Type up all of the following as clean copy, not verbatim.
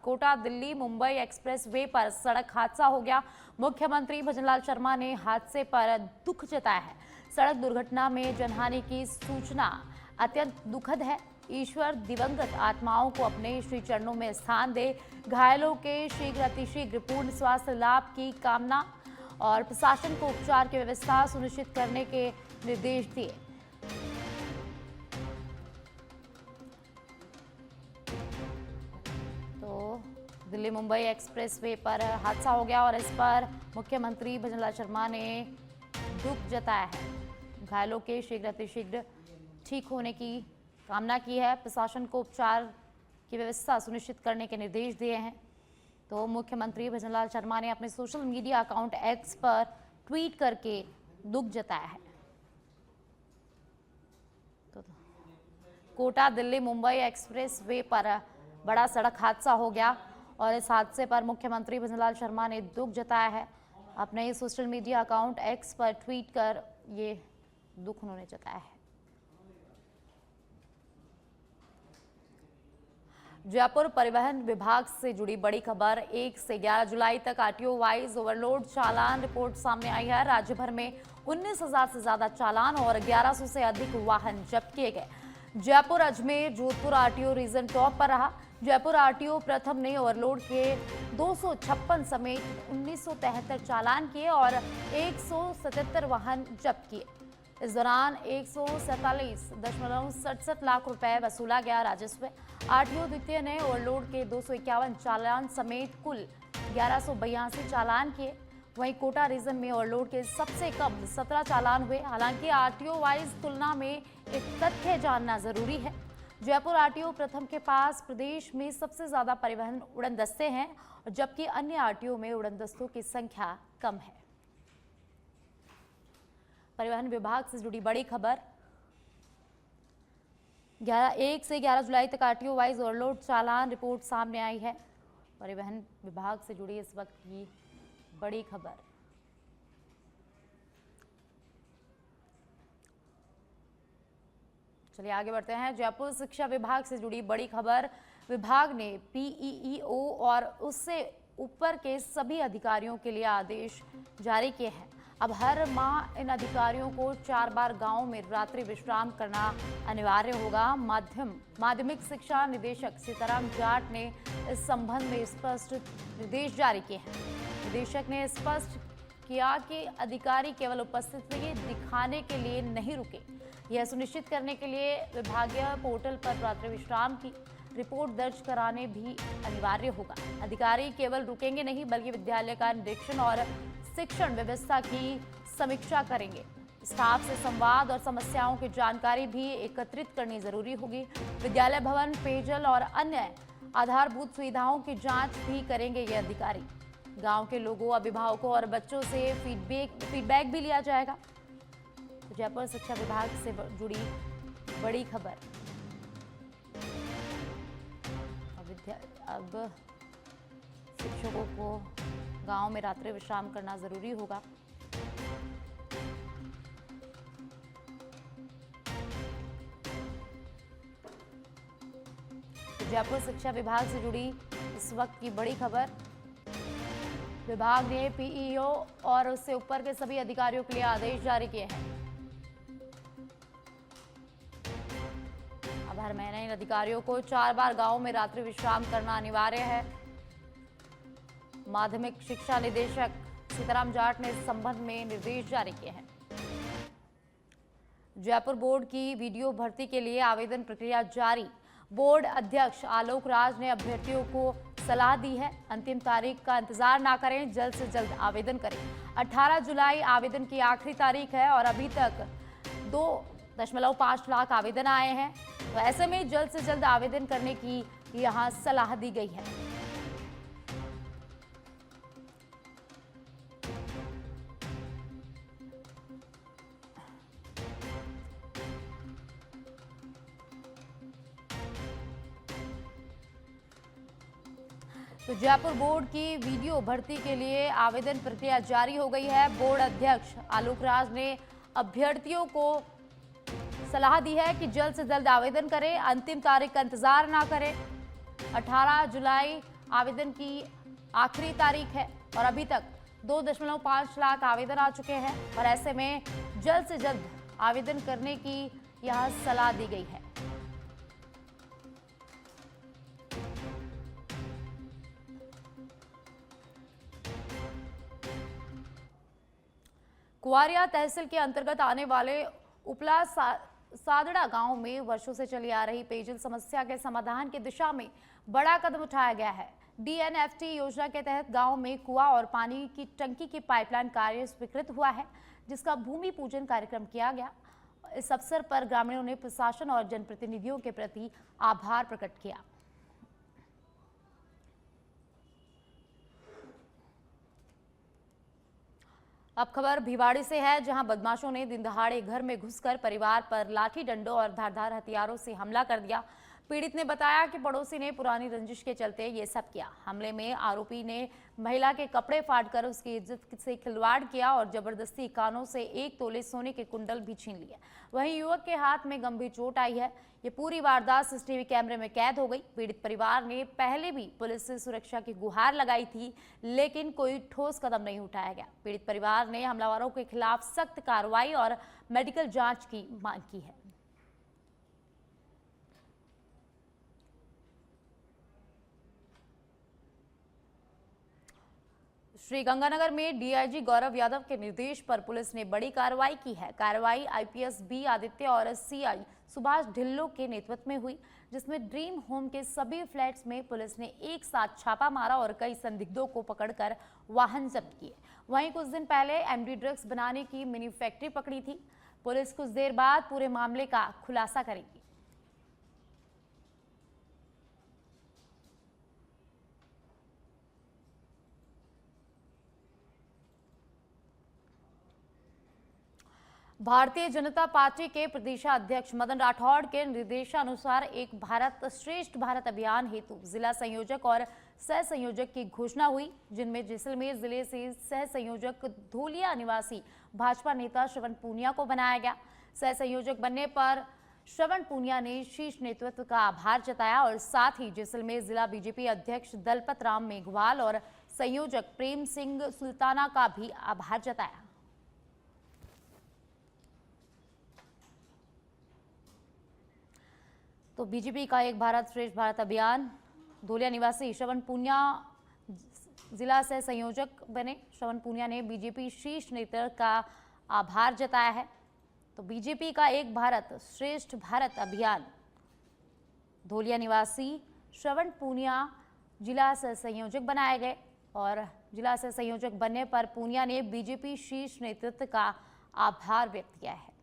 Kota Delhi Mumbai express way पर सड़क हादसा हो गया। मुख्यमंत्री भजनलाल शर्मा ने हादसे पर दुख जताया है। सड़क दुर्घटना में जनहानि की सूचना अत्यंत दुखद है। ईश्वर दिवंगत आत्माओं को अपने श्री चरणों में स्थान दे। घायलों के शीघ्र अतिशीघ्र पूर्ण स्वास्थ्य लाभ की कामना और प्रशासन को उपचार की व्यवस्था सुनिश्चित करने के निर्देश दिए। तो दिल्ली मुंबई एक्सप्रेस वे पर हादसा हो गया और इस पर मुख्यमंत्री भजनलाल शर्मा ने दुख जताया है। घायलों के शीघ्र अतिशीघ्र ठीक होने की कामना की है। प्रशासन को उपचार की व्यवस्था सुनिश्चित करने के निर्देश दिए हैं। तो मुख्यमंत्री भजनलाल शर्मा ने अपने सोशल मीडिया अकाउंट एक्स पर ट्वीट करके दुख जताया है। तो कोटा दिल्ली मुंबई एक्सप्रेस वे पर बड़ा सड़क हादसा हो गया और इस हादसे पर मुख्यमंत्री भजनलाल शर्मा ने दुख जताया है। अपने सोशल मीडिया अकाउंट एक्स पर ट्वीट कर ये दुख उन्होंने जताया है। जयपुर परिवहन विभाग से जुड़ी बड़ी खबर। 1 से 11 जुलाई तक आरटीओ वाइज ओवरलोड चालान रिपोर्ट सामने आई है। राज्य भर में 19,000 से ज्यादा चालान और 1100 से अधिक वाहन जब्त किए गए। Jaipur Ajmer Jodhpur RTO region top पर रहा। जयपुर आरटीओ प्रथम ने ओवरलोड के 256 समेत 1973 चालान किए और 177 वाहन जब्त किए। इस दौरान 147.67 लाख रुपए वसूला गया राजस्व। आरटीओ द्वितीय ने ओवरलोड के 251 चालान समेत कुल 1182 चालान किए। वहीं कोटा रीजन में ओवरलोड के सबसे कम 17 चालान हुए। हालांकि आरटीओ वाइज तुलना में एक तथ्य जानना जरूरी है। जयपुर आरटीओ प्रथम के पास प्रदेश में सबसे ज्यादा परिवहन उड़न दस्ते हैं, जबकि अन्य आरटीओ में उड़न दस्तों की संख्या कम है। परिवहन विभाग से जुड़ी बड़ी खबर। 1 से 11 जुलाई तक आरटीओ वाइज ओवरलोड चालान रिपोर्ट सामने आई है। परिवहन विभाग से जुड़ी इस वक्त की बड़ी खबर। चलिए आगे बढ़ते हैं। जयपुर शिक्षा विभाग से जुड़ी बड़ी खबर। विभाग ने पीईओ और उससे ऊपर के सभी अधिकारियों के लिए आदेश जारी किए हैं। अब हर माह इन अधिकारियों को 4 बार गांव में रात्रि विश्राम करना अनिवार्य होगा। माध्यमिक शिक्षा निदेशक सीताराम जाट ने इस संबंध में स्पष्ट निर्देश जारी किए हैं। निदेशक ने स्पष्ट किया कि अधिकारी केवल उपस्थिति दिखाने के लिए नहीं रुके। यह सुनिश्चित करने के लिए विभागीय पोर्टल पर रात्रि विश्राम की रिपोर्ट दर्ज कराने भी अनिवार्य होगा। अधिकारी केवल रुकेंगे नहीं बल्कि विद्यालय का निरीक्षण और शिक्षण व्यवस्था की समीक्षा करेंगे। स्टाफ से संवाद और समस्याओं की जानकारी भी एकत्रित करनी जरूरी होगी। विद्यालय भवन, पेयजल और अन्य आधारभूत सुविधाओं की जांच भी करेंगे ये अधिकारी। गांव के लोगों, अभिभावकों और बच्चों से फीडबैक भी लिया जाएगा। तो जयपुर शिक्षा विभाग से जुड़ी बड़ी खबर। अब शिक्षकों को गांव में रात्रि विश्राम करना जरूरी होगा। जयपुर शिक्षा विभाग से जुड़ी इस वक्त की बड़ी खबर। विभाग ने पीईओ और उससे ऊपर के सभी अधिकारियों के लिए आदेश जारी किए हैं। अब हर महीने इन अधिकारियों को 4 बार गांव में रात्रि विश्राम करना अनिवार्य है। माध्यमिक शिक्षा निदेशक सीताराम जाट ने इस संबंध में निर्देश जारी किए हैं। जयपुर बोर्ड की वीडियो भर्ती के लिए आवेदन प्रक्रिया जारी। बोर्ड अध्यक्ष आलोक राज ने अभ्यर्थियों को सलाह दी है, अंतिम तारीख का इंतजार ना करें, जल्द से जल्द आवेदन करें। 18 जुलाई आवेदन की आखिरी तारीख है और अभी तक 2.5 लाख आवेदन आए हैं। तो ऐसे में जल्द से जल्द आवेदन करने की यहां सलाह दी गई है। तो जयपुर बोर्ड की वीडियो भर्ती के लिए आवेदन प्रक्रिया जारी हो गई है। बोर्ड अध्यक्ष आलोक राज ने अभ्यर्थियों को सलाह दी है कि जल्द से जल्द आवेदन करें, अंतिम तारीख का इंतजार ना करें। 18 जुलाई आवेदन की आखिरी तारीख है और अभी तक 2.5 लाख आवेदन आ चुके हैं और ऐसे में जल्द से जल्द आवेदन करने की यह सलाह दी गई है। कुआरिया तहसील के अंतर्गत आने वाले उपला सादड़ा गांव में वर्षों से चली आ रही पेयजल समस्या के समाधान की दिशा में बड़ा कदम उठाया गया है। DNFT योजना के तहत गांव में कुआं और पानी की टंकी की पाइपलाइन कार्य स्वीकृत हुआ है, जिसका भूमि पूजन कार्यक्रम किया गया। इस अवसर पर ग्रामीणों ने प्रशासन और जनप्रतिनिधियों के प्रति आभार प्रकट किया। अब खबर भिवाड़ी से है, जहां बदमाशों ने दिन दहाड़े घर में घुसकर परिवार पर लाठी डंडों और धारदार हथियारों से हमला कर दिया। पीड़ित ने बताया कि पड़ोसी ने पुरानी रंजिश के चलते ये सब किया। हमले में आरोपी ने महिला के कपड़े फाड़कर उसकी इज्जत से खिलवाड़ किया और जबरदस्ती कानों से 1 तोले सोने के कुंडल भी छीन लिए। वहीं युवक के हाथ में गंभीर चोट आई है। ये पूरी वारदात CCTV कैमरे में कैद हो गई। पीड़ित परिवार ने पहले भी पुलिस से सुरक्षा की गुहार लगाई थी, लेकिन कोई ठोस कदम नहीं उठाया गया। पीड़ित परिवार ने हमलावरों के खिलाफ सख्त कार्रवाई और मेडिकल जांच की मांग की है। श्रीगंगानगर में DIG गौरव यादव के निर्देश पर पुलिस ने बड़ी कार्रवाई की है। कार्रवाई IPS B आदित्य और CI सुभाष ढिल्लो के नेतृत्व में हुई, जिसमें ड्रीम होम के सभी फ्लैट्स में पुलिस ने एक साथ छापा मारा और कई संदिग्धों को पकड़कर वाहन जब्त किए। वहीं कुछ दिन पहले MD ड्रग्स बनाने की मिनी फैक्ट्री पकड़ी थी। पुलिस कुछ देर बाद पूरे मामले का खुलासा करेगी। भारतीय जनता पार्टी के प्रदेशाध्यक्ष मदन राठौड़ के निर्देशानुसार एक भारत श्रेष्ठ भारत अभियान हेतु जिला संयोजक और सह संयोजक की घोषणा हुई, जिनमें जैसलमेर जिले से सह संयोजक धोलिया निवासी भाजपा नेता श्रवण पूनिया को बनाया गया। सह संयोजक बनने पर श्रवण पूनिया ने शीर्ष नेतृत्व का आभार जताया और साथ ही जैसलमेर जिला BJP अध्यक्ष दलपत राम मेघवाल और संयोजक प्रेम सिंह सुल्ताना का भी आभार जताया। तो BJP का एक भारत श्रेष्ठ भारत अभियान, धोलिया निवासी श्रवण पूनिया जिला से संयोजक बने। श्रवण पूनिया ने BJP शीर्ष नेतृत्व का आभार जताया है। तो BJP का एक भारत श्रेष्ठ भारत अभियान, धोलिया निवासी श्रवण पूनिया जिला से संयोजक बनाए गए और जिला से संयोजक बनने पर पूनिया ने BJP शीर्ष नेतृत्व का आभार व्यक्त किया है।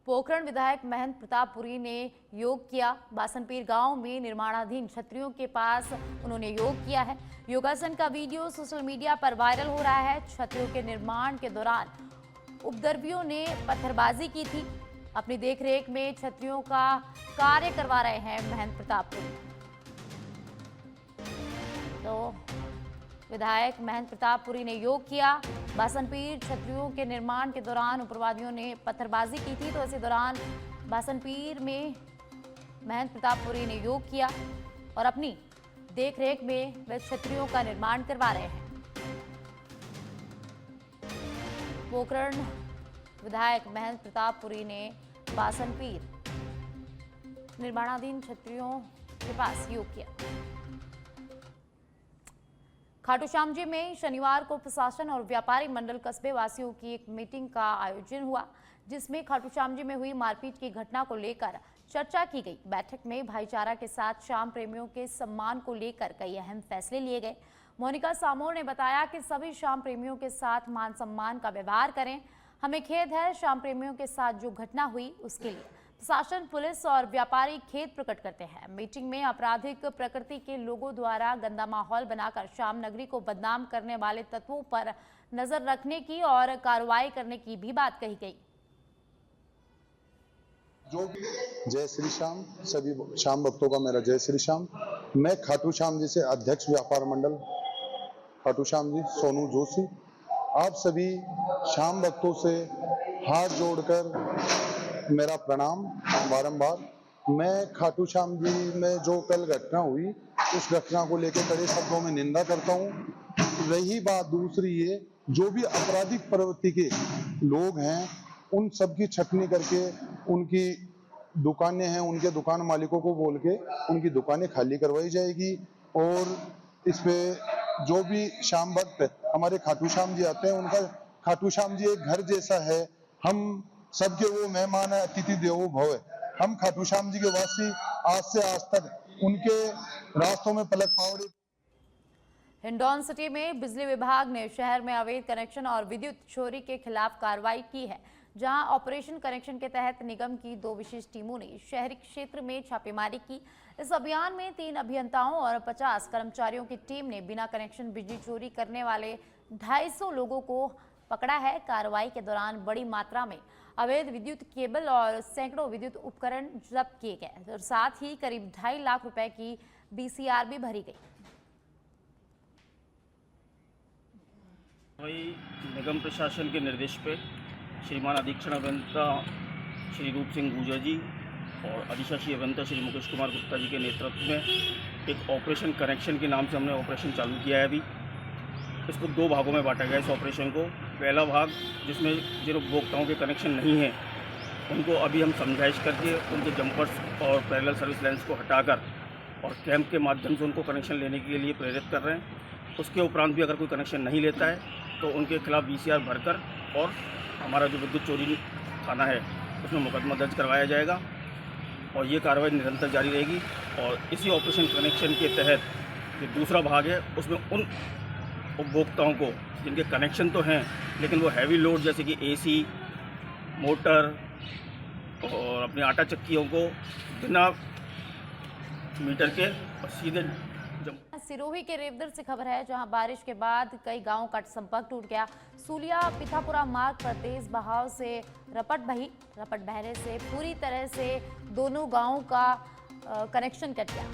पोखरण विधायक महंत प्रतापपुरी ने योग किया। बासनपीर गांव में निर्माणाधीन छतरियों के पास उन्होंने योग किया है। योगासन का वीडियो सोशल मीडिया पर वायरल हो रहा है। छतरियों के निर्माण के दौरान उपद्रवियों ने पत्थरबाजी की थी। अपनी देखरेख में छतरियों का कार्य करवा रहे हैं महंत प्रतापपुरी। तो विधायक महंत प्रतापपुरी ने योग किया। बासनपीर छतरियों के निर्माण के दौरान उग्रवादियों ने पत्थरबाजी की थी, तो इसी दौरान बासनपीर में महंत प्रतापपुरी ने योग किया और अपनी देखरेख में वे छतरियों का निर्माण करवा रहे हैं। पोखरण विधायक महंत प्रतापपुरी ने बासनपीर निर्माणाधीन छतरियों के पास योग किया। खाटू श्याम जी में शनिवार को प्रशासन और व्यापारी मंडल कस्बे वासियों की एक मीटिंग का आयोजन हुआ, जिसमें खाटू श्याम जी में हुई मारपीट की घटना को लेकर चर्चा की गई। बैठक में भाईचारा के साथ श्याम प्रेमियों के सम्मान को लेकर कई अहम फैसले लिए गए। मोनिका सामोर ने बताया कि सभी श्याम प्रेमियों के साथ मान सम्मान का व्यवहार करें। हमें खेद है श्याम प्रेमियों के साथ जो घटना हुई उसके लिए। प्रशासन, पुलिस और व्यापारी खेद प्रकट करते हैं। मीटिंग में आपराधिक प्रकृति के लोगों द्वारा गंदा माहौल बनाकर श्याम नगरी को बदनाम करने वाले तत्वों पर नजर रखने की और कार्रवाई करने की भी बात कही गई। जय श्री श्याम। सभी श्याम भक्तों का मेरा जय श्री श्याम। मैं खाटू श्याम जी से अध्यक्ष व्यापार मंडल खाटू श्याम जी सोनू जोशी आप सभी श्याम भक्तों से हाथ जोड़कर मेरा प्रणाम बारंबार। मैं खाटू श्याम जी में जो कल घटना हुई, उस घटना को लेकर कड़े शब्दों में निंदा करता हूँ। रही बात दूसरी, ये जो भी आपराधिक प्रवृत्ति के लोग हैं, उन सब की छटनी करके उनकी दुकानें हैं, उनके दुकान मालिकों को बोल के उनकी दुकानें खाली करवाई जाएगी। और इस पे जो भी शाम भक्त हमारे खाटू श्याम जी आते हैं, उनका खाटू श्याम जी एक घर जैसा है। हम सबके वो मेहमान है, अतिथि देवो भव है। हम खाटू श्याम जी के वासी आज से आज तक उनके रास्तों में पलक पावड़े। हिंडौन सिटी में बिजली विभाग ने शहर में अवैध कनेक्शन और विद्युत चोरी के खिलाफ कार्रवाई की है, जहां ऑपरेशन कनेक्शन के तहत निगम की 2 विशेष टीमों ने शहरी क्षेत्र में छापेमारी की। इस अभियान में 3 अभियंताओं और 50 कर्मचारियों की टीम ने बिना कनेक्शन बिजली चोरी करने वाले 250 लोगों को पकड़ा है। कार्रवाई के दौरान बड़ी मात्रा में अवैध विद्युत केबल और सैकड़ों विद्युत उपकरण जब्त किए गए और साथ ही करीब 2.5 लाख रुपए की बीसीआर भी भरी गई। वही निगम प्रशासन के निर्देश पे श्रीमान अधीक्षण अभियंता श्री रूप सिंह गुर्जर जी और अधिशासी अभियंता श्री मुकेश कुमार गुप्ता जी के नेतृत्व में एक ऑपरेशन कनेक्शन के नाम से हमने ऑपरेशन चालू किया है। अभी इसको 2 भागों में बांटा गया है। इस ऑपरेशन को पहला भाग जिसमें जिन उपभोक्ताओं के कनेक्शन नहीं हैं उनको अभी हम समझाइश करके उनके जंपर्स और पैरेलल सर्विस लाइन्स को हटाकर और कैंप के माध्यम से उनको कनेक्शन लेने के लिए प्रेरित कर रहे हैं। उसके उपरांत भी अगर कोई कनेक्शन नहीं लेता है तो उनके खिलाफ बीसीआर भरकर और हमारा जो विद्युत चोरी थाना है उसमें मुकदमा दर्ज करवाया जाएगा और ये कार्रवाई निरंतर जारी रहेगी। और इसी ऑपरेशन कनेक्शन के तहत जो दूसरा भाग है उसमें उन उपभोक्ताओं को जिनके कनेक्शन तो हैं लेकिन वो हैवी लोड जैसे कि एसी, मोटर और अपनी आटा चक्कियों को बिना मीटर के और सीधे सिरोही के रेवदर से खबर है, जहां बारिश के बाद कई गांवों का संपर्क टूट गया। सूलिया पिथापुरा मार्ग पर तेज बहाव से रपट बहने से पूरी तरह से दोनों गांवों का कनेक्शन कट गया।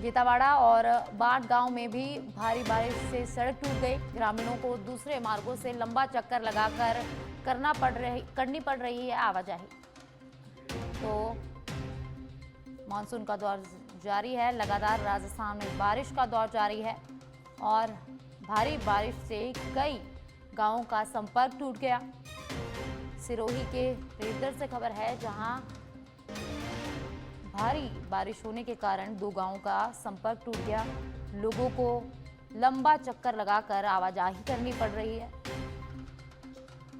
जेतावाड़ा और बाट गांव में भी भारी बारिश से सड़क टूट गई। ग्रामीणों को दूसरे मार्गों से लंबा चक्कर लगाकर करनी पड़ रही है आवाजाही। तो मानसून का दौर जारी है, लगातार राजस्थान में बारिश का दौर जारी है और भारी बारिश से कई गांवों का संपर्क टूट गया। सिरोही के रेवदर से खबर है, जहां भारी बारिश होने के कारण 2 गांवों का संपर्क टूट गया। लोगों को लंबा चक्कर लगाकर आवाजाही करनी पड़ रही है।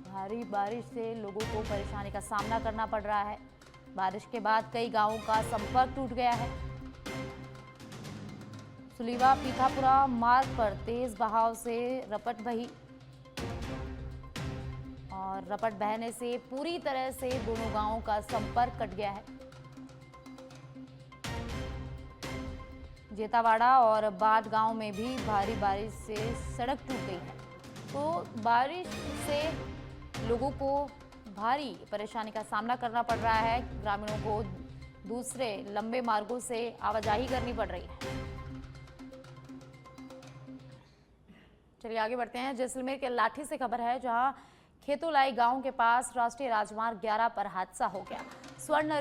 भारी बारिश से लोगों को परेशानी का सामना करना पड़ रहा है। बारिश के बाद कई गांवों का संपर्क टूट गया है। सुलीवा पीठापुरा मार्ग पर तेज बहाव से रपट बही और रपट बहने से पूरी तरह से दोनों गांवों का संपर्क कट गया है। जेतावाड़ा और बाट गांव में भी भारी बारिश से सड़क टूट गई है। तो बारिश से लोगों को भारी परेशानी का सामना करना पड़ रहा है। ग्रामीणों को दूसरे लंबे मार्गों से आवाजाही करनी पड़ रही है। चलिए आगे बढ़ते हैं। जैसलमेर के लाठी से खबर है, जहां खेतोलाई गांव के पास राष्ट्रीय राजमार्ग 11 पर हादसा हो गया। स्वर्ण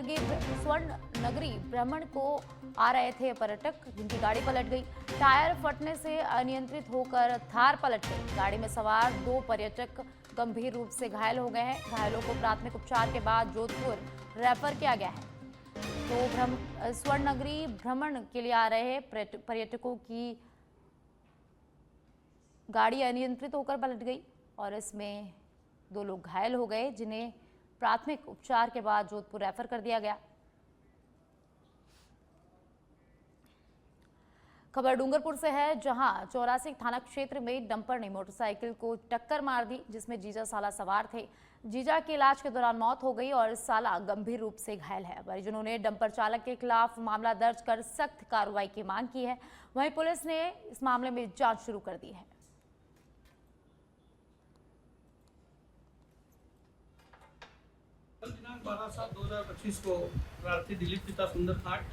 नगरी भ्रमण को आ रहे थे पर्यटक, जिनकी गाड़ी पलट गई। टायर फटने से अनियंत्रित होकर थार पलट गई। गाड़ी में सवार 2 पर्यटक गंभीर रूप से घायल हो गए हैं। घायलों को प्राथमिक उपचार के बाद जोधपुर रेफर किया गया है। तो स्वर्ण नगरी भ्रमण के लिए आ रहे पर्यटकों की गाड़ी अनियंत्रित होकर पलट गई और इसमें 2 लोग घायल हो गए, जिन्हें प्राथमिक उपचार के बाद जोधपुर रेफर कर दिया गया। खबर डूंगरपुर से है, जहां 84 थाना क्षेत्र में डंपर ने मोटरसाइकिल को टक्कर मार दी, जिसमें जीजा साला सवार थे। जीजा की इलाज के दौरान मौत हो गई और साला गंभीर रूप से घायल है। परिजनों ने डंपर चालक के खिलाफ मामला दर्ज कर सख्त कार्रवाई की मांग की है। वहीं पुलिस ने इस मामले में जांच शुरू कर दी है। दिनांक 12/7/2025 को प्रार्थी दिलीप पिता सुंदर खाट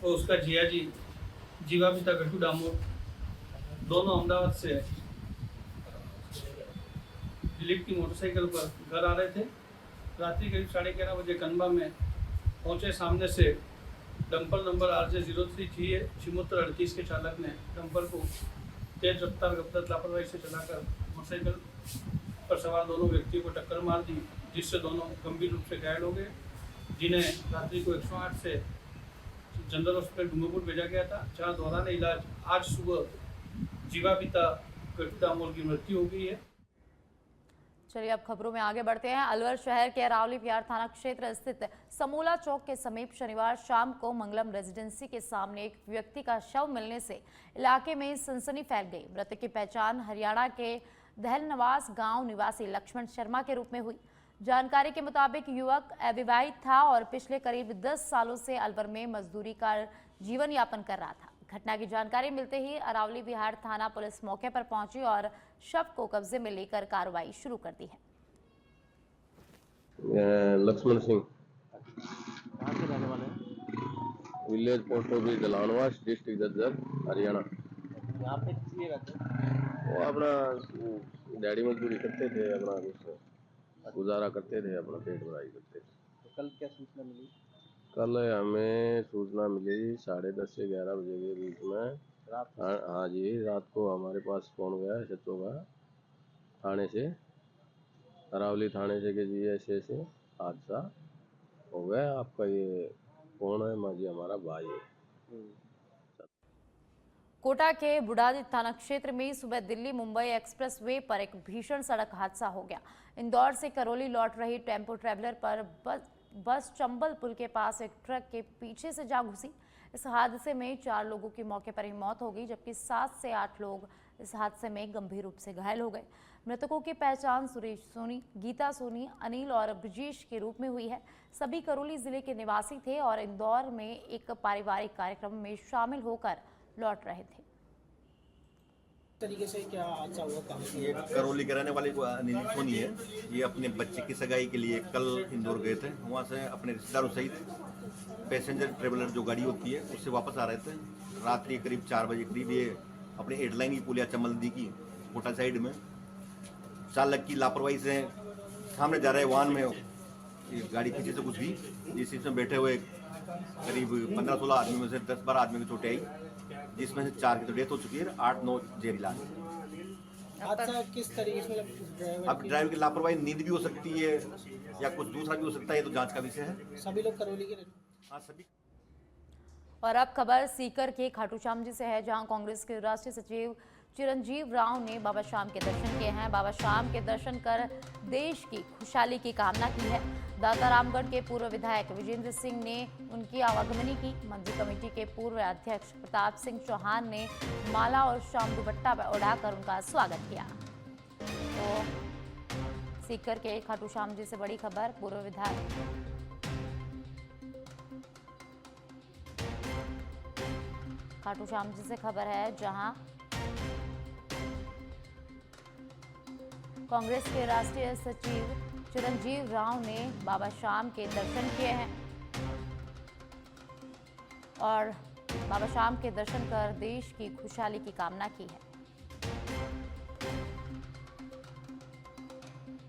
और उसका जियाजी जीवा पिता गट्टू डामोर दोनों अहमदाबाद से दिलीप की मोटरसाइकिल पर घर आ रहे थे। रात्रि करीब 11:30 बजे कनबा में पहुंचे। सामने से डंपर नंबर RJ03G छिमुत्र 38 के चालक ने डंपर को तेज रफ्तार गपदत लापरवाही से चलाकर मोटरसाइकिल पर सवार दोनों व्यक्तियों को टक्कर मार दी, जिससे दोनों गंभीर रूप से घायल हो गए, जिन्हें रात्रि को 108 से जनरल हॉस्पिटल डूंगरपुर भेजा गया था, जहां दौरान इलाज आज सुबह जीवा पिता गट्टू डामोर की मृत्यु हो गई है। चलिए अब खबरों में आगे बढ़ते हैं। अलवर शहर के अरावली बिहार थाना क्षेत्र स्थित समूला चौक के समीप शनिवार शाम को मंगलम रेजिडेंसी के सामने एक व्यक्ति का शव मिलने से इलाके में सनसनी फैल गई। मृतक की पहचान हरियाणा के दहलनवास गांव निवासी लक्ष्मण शर्मा के रूप में हुई। जानकारी के मुताबिक युवक अविवाहित था और पिछले करीब 10 सालों से अलवर में मजदूरी का जीवन यापन कर रहा था। घटना की जानकारी मिलते ही अरावली बिहार थाना पुलिस मौके पर पहुंची और शव को कब्जे में लेकर कार्रवाई शुरू कर दी है। लक्ष्मण सिंह कहाँ के रहने वाले हैं? Village post office Dalanwas district Jhajjar Haryana. यहाँ पे किस लिए रहते हैं? वो अपना डैडी मजदूरी करते थे, अपना कुछ गुजारा करते थे, अपना पेट भराई करते थे। तो कल क्या सूचना मिली? कल हमें सूचना मिली 10:30 से 11 बजे के बीच में। रात हाँ जी, रात को हमारे पास फोन गया सचो का थाने से, अरावली थाने से कि जी ऐसे हादसा हो गया, आपका ये कौन है? माँ जी हमारा भाई है। कोटा के बुढ़ादी थाना क्षेत्र में सुबह दिल्ली मुंबई एक्सप्रेसवे पर एक भीषण सड़क हादसा हो गया। इंदौर से करौली लौट रही टेम्पो ट्रैवलर पर बस चंबल पुल के पास एक ट्रक के पीछे से जा घुसी। इस हादसे में 4 लोगों की मौके पर ही मौत हो गई, जबकि 7 से 8 लोग इस हादसे में गंभीर रूप से घायल हो गए। मृतकों की पहचान सुरेश सोनी, गीता सोनी, अनिल और ब्रजेश के रूप में हुई है। सभी करौली जिले के निवासी थे और इंदौर में एक पारिवारिक कार्यक्रम में शामिल होकर लौट रहे थे। तरीके से क्या हादसा हुआ? ये करौली के रहने वाले अनिल सोनी है। ये अपने बच्चे की सगाई के लिए कल इंदौर गए थे। वहाँ से अपने रिश्तेदारों सहित पैसेंजर ट्रेवलर जो गाड़ी होती है उससे वापस आ रहे थे। रात्रि करीब 4 बजे करीब ये अपने हेडलाइन की पुलिया चमल नदी की कोटा साइड में चालक की लापरवाही से सामने जा रहे वाहन में ये गाड़ी पीछे से घुस गई, जिसमें बैठे हुए करीब 15-16 आदमी में से 10-12 आदमी की चोटें आई, जिसमें से 4 की तो डेथ हो चुकी है, 8-9 जेरी इलाज। हादसा किस तरीके से? अब ड्राइवर की लापरवाही, नींद भी हो सकती है या कुछ दूसरा भी हो सकता है, ये तो जांच का विषय है। सभी लोग करौली के? हाँ, सभी। और अब खबर सीकर के खाटू श्याम जी से है, जहां कांग्रेस के राष्ट्रीय सचिव चिरंजीव राव ने बाबा श्याम के दर्शन किए हैं। बाबा श्याम के दर्शन कर देश की खुशहाली की कामना की है। दाता रामगढ़ के पूर्व विधायक विजेंद्र सिंह ने उनकी आवागमनी की। मंदिर कमेटी के पूर्व अध्यक्ष प्रताप सिंह चौहान ने माला और श्याम दुपट्टा उड़ाकर उनका स्वागत किया। तो सीकर के खाटू श्याम जी से बड़ी खबर, पूर्व विधायक खाटू श्याम जी से खबर है, जहां कांग्रेस के राष्ट्रीय सचिव चिरंजीव राव ने बाबा श्याम के दर्शन किए हैं और बाबा श्याम के दर्शन कर देश की खुशहाली की कामना की है।